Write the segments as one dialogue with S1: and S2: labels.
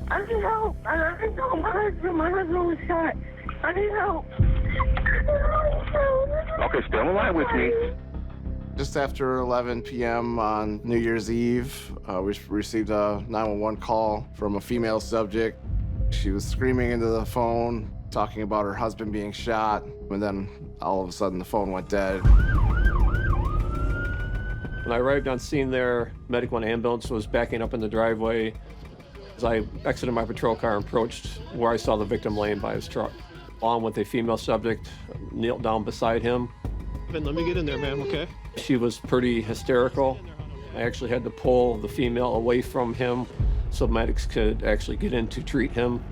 S1: I need help. I know my husband was shot. I need help.
S2: Okay, stay on the line with me.
S3: Just after 11 p.m. on New Year's Eve, we received a 911 call from a female subject. She was screaming into the phone, talking about her husband being shot, and then all of a sudden the phone went dead.
S4: When I arrived on scene there, medical and ambulance was backing up in the driveway. As I exited my patrol car and approached where I saw the victim laying by his truck, along with a female subject, knelt down beside him.
S5: Ben, let me get in there, ma'am, okay?
S4: She was pretty hysterical. I actually had to pull the female away from him so medics could actually get in to treat him.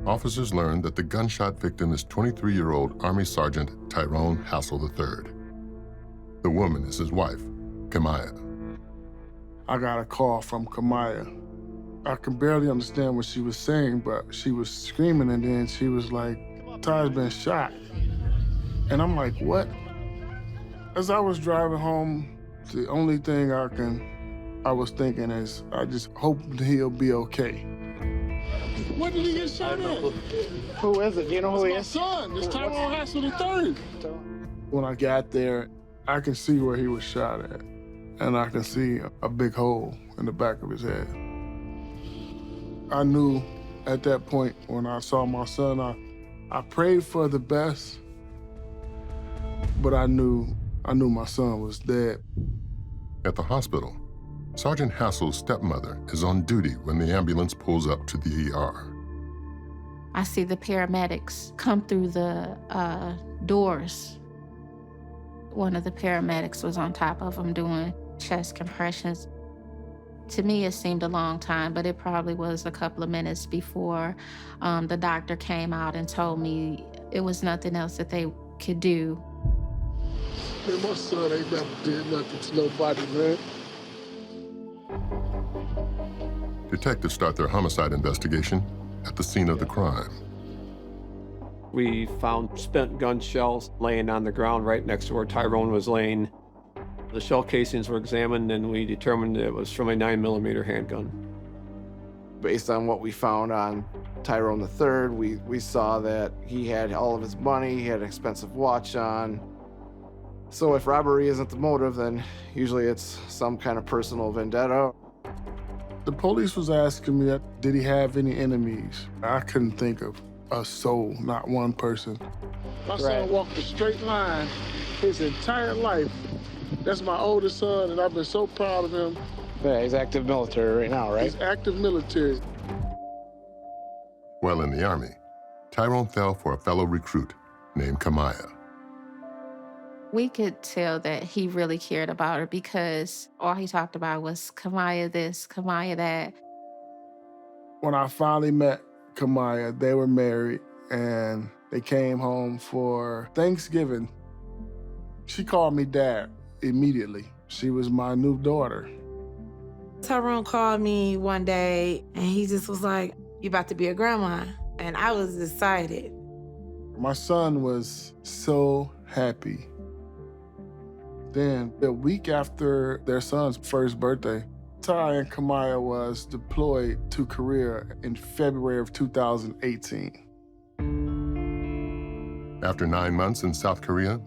S6: Officers learned that the gunshot victim is 23-year-old Army Sergeant Tyrone Hassel III. The woman is his wife, Kamaya.
S7: I got a call from Kamaya. I could barely understand what she was saying, but she was screaming, and then she was like, Ty's been shot. And I'm like, what? As I was driving home, the only thing I was thinking is, I just hope he'll be okay.
S8: What did he get shot at?
S9: Who is it? Do you know who he
S8: It's
S9: is?
S8: my son. It's Tyrone Hassel III.
S7: When I got there, I can see where he was shot at, and I can see a big hole in the back of his head. I knew at that point when I saw my son, I prayed for the best, but I knew my son was dead.
S6: At the hospital, Sergeant Hassel's stepmother is on duty when the ambulance pulls up to the ER.
S10: I see the paramedics come through the doors. One of the paramedics was on top of him doing chest compressions. To me, it seemed a long time, but it probably was a couple of minutes before the doctor came out and told me it was nothing else that they could do.
S8: Man, my son ain't never did nothing to nobody, man.
S6: Detectives start their homicide investigation at the scene of the crime.
S4: We found spent gun shells laying on the ground right next to where Tyrone was laying. The shell casings were examined, and we determined it was from a 9mm handgun.
S3: Based on what we found on Tyrone III, we saw that he had all of his money, he had an expensive watch on. So if robbery isn't the motive, then usually it's some kind of personal vendetta.
S7: The police was asking me, did he have any enemies? I couldn't think of a soul, not one person.
S8: My son walked a straight line his entire life. That's my oldest son, and I've been so proud of him.
S9: Yeah, he's active military right now, right?
S8: He's active military.
S6: While in the Army, Tyrone fell for a fellow recruit named Kamaya.
S10: We could tell that he really cared about her because all he talked about was Kamaya this, Kamaya that.
S7: When I finally met Kamaya, they were married, and they came home for Thanksgiving. She called me dad immediately. She was my new daughter.
S11: Tyrone called me one day, and he just was like, "You about to be a grandma?" And I was excited.
S7: My son was so happy. Then, a week after their son's first birthday, Ty and Kamaya was deployed to Korea in February of 2018.
S6: After 9 months in South Korea,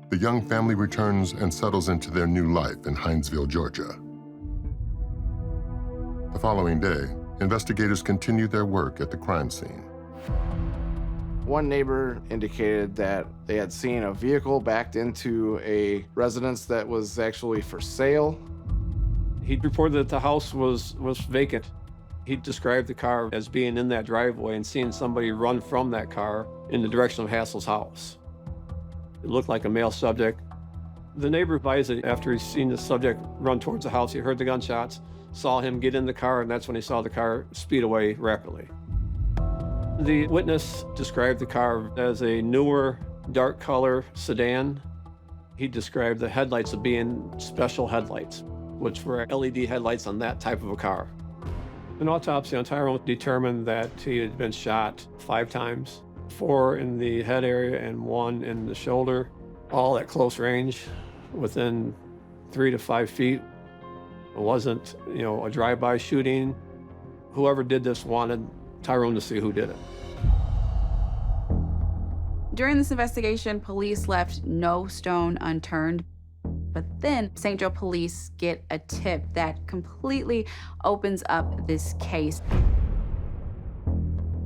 S6: the young family returns and settles into their new life in Hinesville, Georgia. The following day, investigators continued their work at the crime scene.
S3: One neighbor indicated that they had seen a vehicle backed into a residence that was actually for sale.
S4: He reported that the house was vacant. He described the car as being in that driveway and seeing somebody run from that car in the direction of Hassel's house. It looked like a male subject. The neighbor advised that after he'd seen the subject run towards the house, he heard the gunshots, saw him get in the car, and that's when he saw the car speed away rapidly. The witness described the car as a newer, dark color sedan. He described the headlights as being special headlights, which were LED headlights on that type of a car. An autopsy on Tyrone determined that he had been shot 5 times, 4 in the head area and 1 in the shoulder, all at close range, within 3 to 5 feet. It wasn't, a drive-by shooting. Whoever did this wanted Tyrone to see who did it.
S12: During this investigation, police left no stone unturned. But then St. Joe police get a tip that completely opens up this case.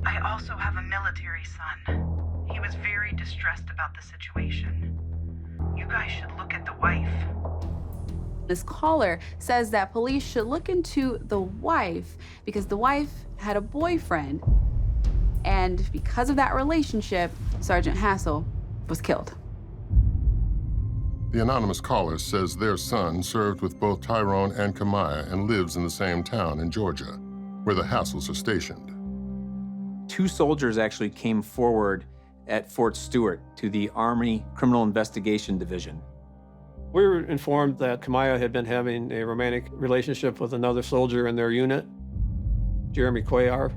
S13: I also have a military son. He was very distressed about the situation. You guys should look at the wife.
S12: This caller says that police should look into the wife because the wife had a boyfriend. And because of that relationship, Sergeant Hassel was killed.
S6: The anonymous caller says their son served with both Tyrone and Kamaya and lives in the same town in Georgia, where the Hassels are stationed.
S14: 2 soldiers actually came forward at Fort Stewart to the Army Criminal Investigation Division.
S4: We were informed that Kamaya had been having a romantic relationship with another soldier in their unit, Jeremy Cuellar.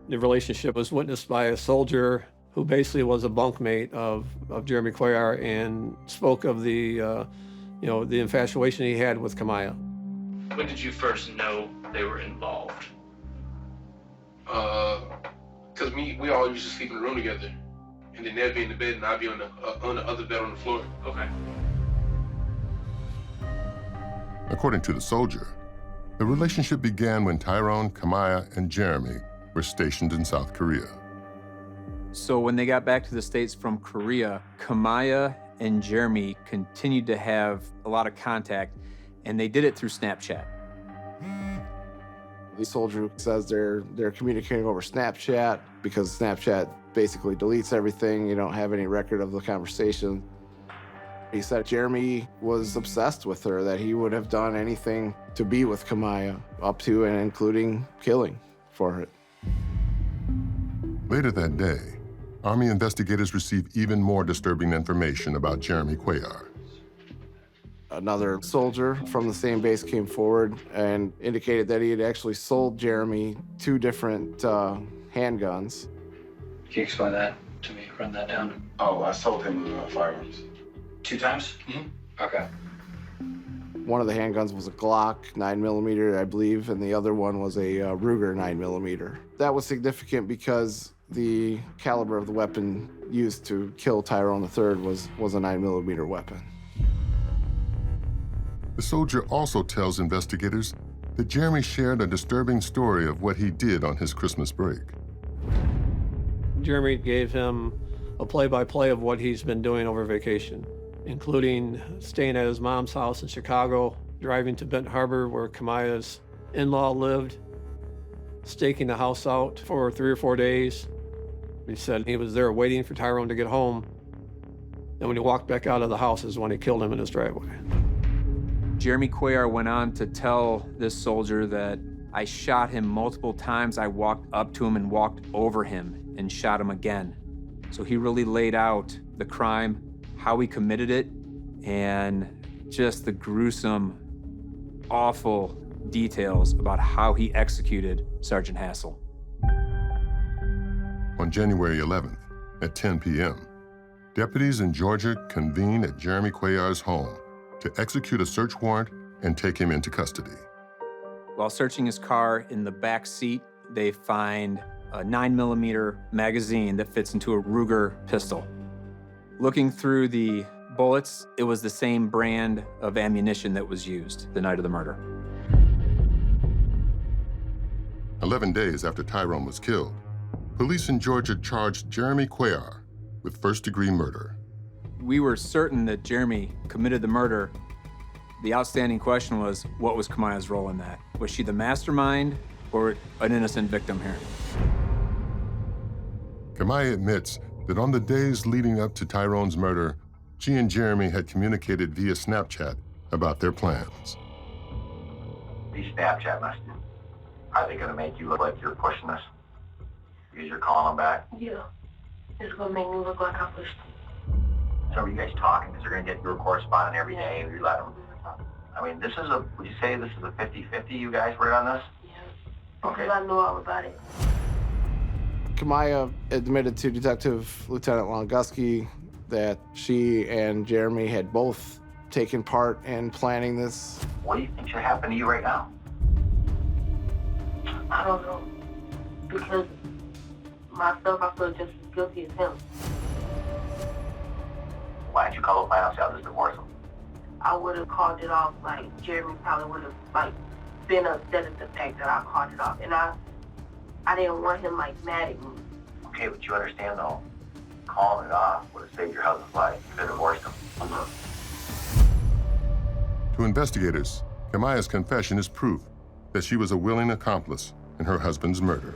S4: The relationship was witnessed by a soldier who basically was a bunkmate of Jeremy Cuellar and spoke of the infatuation he had with Kamaya.
S15: When did you first know they were involved?
S16: Because we all used to sleep in the room together. And then they'd be in the bed and I'd be on the other bed on the floor.
S15: Okay.
S6: According to the soldier, the relationship began when Tyrone, Kamaya, and Jeremy were stationed in South Korea.
S14: So when they got back to the States from Korea, Kamaya and Jeremy continued to have a lot of contact, and they did it through Snapchat.
S3: The soldier says they're communicating over Snapchat because Snapchat basically deletes everything. You don't have any record of the conversation. He said Jeremy was obsessed with her, that he would have done anything to be with Kamaya, up to and including killing for it.
S6: Later that day, Army investigators received even more disturbing information about Jeremy Cuellar.
S3: Another soldier from the same base came forward and indicated that he had actually sold Jeremy 2 different handguns.
S15: Can you explain that to me? Run that down.
S17: Oh, I sold him firearms.
S15: 2 times?
S17: Mm-hmm.
S15: Okay.
S3: One of the handguns was a Glock 9mm, I believe, and the other one was a Ruger 9mm. That was significant because the caliber of the weapon used to kill Tyrone III was a 9mm weapon.
S6: The soldier also tells investigators that Jeremy shared a disturbing story of what he did on his Christmas break.
S4: Jeremy gave him a play-by-play of what he's been doing over vacation, including staying at his mom's house in Chicago, driving to Benton Harbor where Kamaya's in-law lived, staking the house out for 3 or 4 days. He said he was there waiting for Tyrone to get home, and when he walked back out of the house is when he killed him in his driveway.
S14: Jeremy Cuellar went on to tell this soldier that I shot him multiple times. I walked up to him and walked over him and shot him again. So he really laid out the crime, how he committed it, and just the gruesome, awful details about how he executed Sergeant Hassel.
S6: On January 11th, at 10 p.m., deputies in Georgia convene at Jeremy Cuellar's home to execute a search warrant and take him into custody.
S14: While searching his car, in the back seat, they find a 9mm magazine that fits into a Ruger pistol. Looking through the bullets, it was the same brand of ammunition that was used the night of the murder.
S6: 11 days after Tyrone was killed, police in Georgia charged Jeremy Cuellar with first-degree murder.
S14: We were certain that Jeremy committed the murder. The outstanding question was, what was Kamaya's role in that? Was she the mastermind or an innocent victim here?
S6: Kamaya admits that on the days leading up to Tyrone's murder, she and Jeremy had communicated via Snapchat about their plans.
S18: These Snapchat messages, are they gonna make you look like you're pushing us? Because you're calling them back?
S1: Yeah. It's gonna make me look like I pushed them.
S18: So are you guys talking? Because they're gonna get your correspondent every day and you let them. I mean, this is a, would you say this is a 50-50 you guys were on this?
S1: Yeah.
S18: Okay.
S1: I know all about it.
S3: Kamaya admitted to Detective Lieutenant Longuski that she and Jeremy had both taken part in planning this.
S18: What do you think should happen to you right now?
S1: I don't know. Because myself, I feel just as guilty as him.
S18: Why didn't you call the find out this divorce him?
S1: I would have called it off, like, Jeremy probably would have, like, been upset at the fact that I called it off. And I didn't want him, like, mad at me.
S18: Okay, but you understand, though, calling it off would have saved your husband's life. You could have divorced him.
S6: To investigators, Kamaya's confession is proof that she was a willing accomplice in her husband's murder.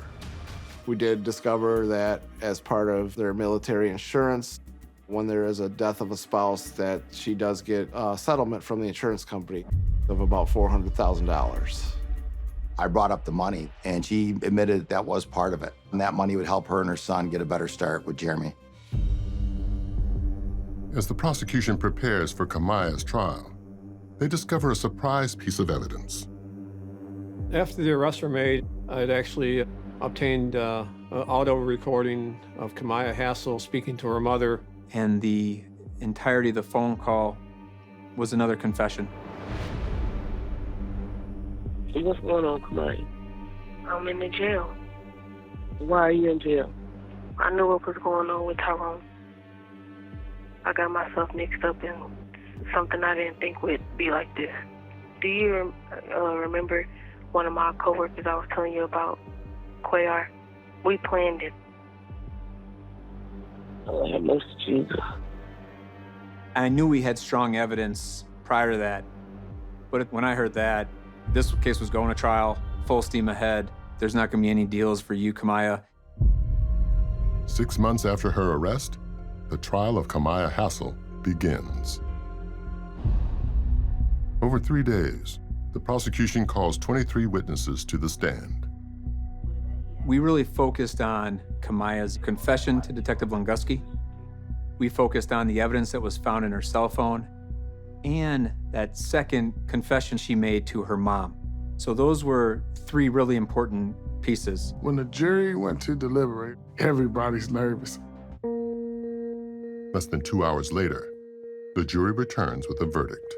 S3: We did discover that as part of their military insurance, when there is a death of a spouse, that she does get a settlement from the insurance company of about $400,000.
S19: I brought up the money, and she admitted that was part of it. And that money would help her and her son get a better start with Jeremy.
S6: As the prosecution prepares for Kamaya's trial, they discover a surprise piece of evidence.
S4: After the arrests were made, I'd actually obtained an audio recording of Kamaya Hassel speaking to her mother.
S14: And the entirety of the phone call was another confession.
S1: What's going on, Kamaya? I'm in the jail. Why are you in jail? I knew what was going on with Tyrone. I got myself mixed up in something I didn't think would be like this. Do you remember one of my coworkers I was telling you about, Cuellar? We planned it. Oh, have mercy, Jesus.
S14: I knew we had strong evidence prior to that, but when I heard that this case was going to trial, full steam ahead, there's not going to be any deals for you, Kamaya.
S6: 6 months after her arrest, the trial of Kamaya Hassel begins. Over 3 days, the prosecution calls 23 witnesses to the stand.
S14: We really focused on Kamaya's confession to Detective Lunguski. We focused on the evidence that was found in her cell phone and that second confession she made to her mom. So those were 3 really important pieces.
S7: When the jury went to deliberate, everybody's nervous.
S6: Less than 2 hours later, the jury returns with a verdict.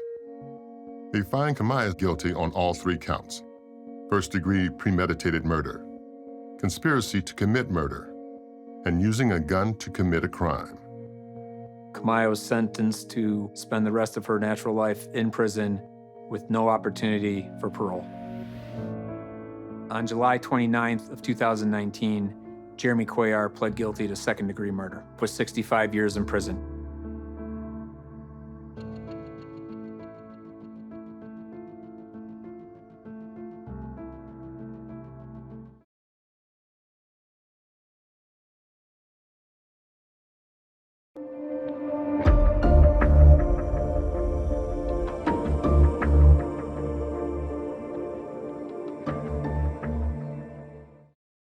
S6: They find Kamaya guilty on all 3 counts: first-degree premeditated murder, conspiracy to commit murder, and using a gun to commit a crime.
S14: Kamaya was sentenced to spend the rest of her natural life in prison with no opportunity for parole. On July 29th of 2019, Jeremy Cuellar pled guilty to second-degree murder, with 65 years in prison.